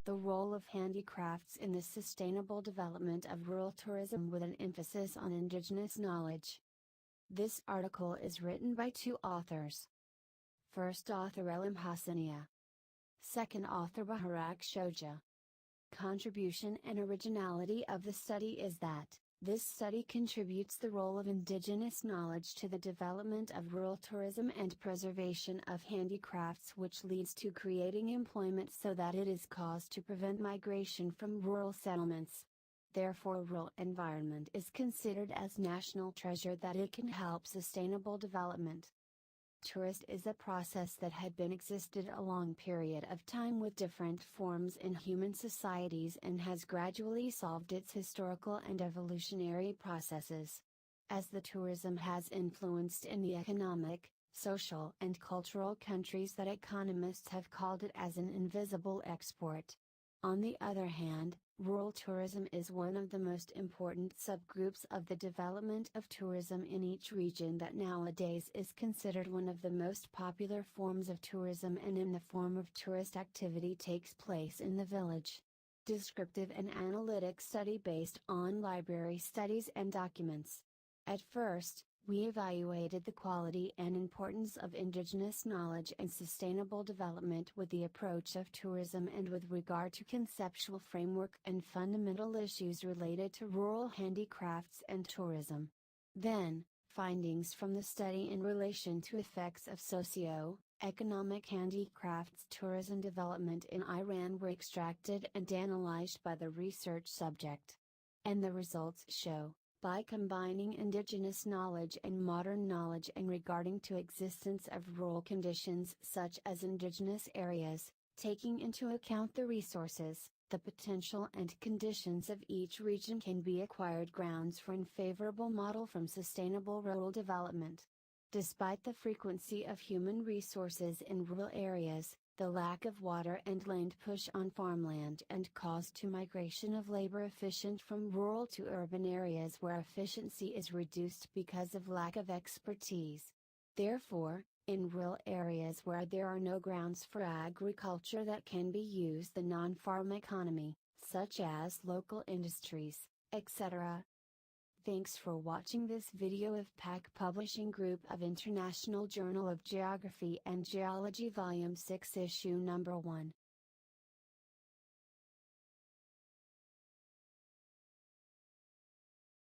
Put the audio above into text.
The role of handicrafts in the sustainable development of rural tourism with an emphasis on indigenous knowledge. This article is written by two authors. First author Elim Hassania. Second author Baharak Shoja. Contribution and originality of the study is that this study contributes the role of indigenous knowledge to the development of rural tourism and preservation of handicrafts, which leads to creating employment so that it is cause to prevent migration from rural settlements. Therefore, rural environment is considered as national treasure that it can help sustainable development. Tourist is a process that had been existed a long period of time with different forms in human societies and has gradually solved its historical and evolutionary processes. As the tourism has influenced in the economic, social and cultural countries that economists have called it as an invisible export. On the other hand, rural tourism is one of the most important subgroups of the development of tourism in each region that nowadays is considered one of the most popular forms of tourism and in the form of tourist activity takes place in the village. Descriptive and analytic study based on library studies and documents. At first, we evaluated the quality and importance of indigenous knowledge and sustainable development with the approach of tourism and with regard to conceptual framework and fundamental issues related to rural handicrafts and tourism. Then, findings from the study in relation to effects of socio-economic handicrafts tourism development in Iran were extracted and analyzed by the research subject. And the results show, by combining indigenous knowledge and modern knowledge and regarding to existence of rural conditions such as indigenous areas, taking into account the resources, the potential and conditions of each region can be acquired grounds for an favorable model from sustainable rural development. Despite the frequency of human resources in rural areas, the lack of water and land push on farmland and cause to migration of labor efficient from rural to urban areas where efficiency is reduced because of lack of expertise. Therefore, in rural areas where there are no grounds for agriculture that can be used the non-farm economy, such as local industries, etc. Thanks for watching this video of PAC Publishing Group of International Journal of Geography and Geology Volume 6 Issue Number 1.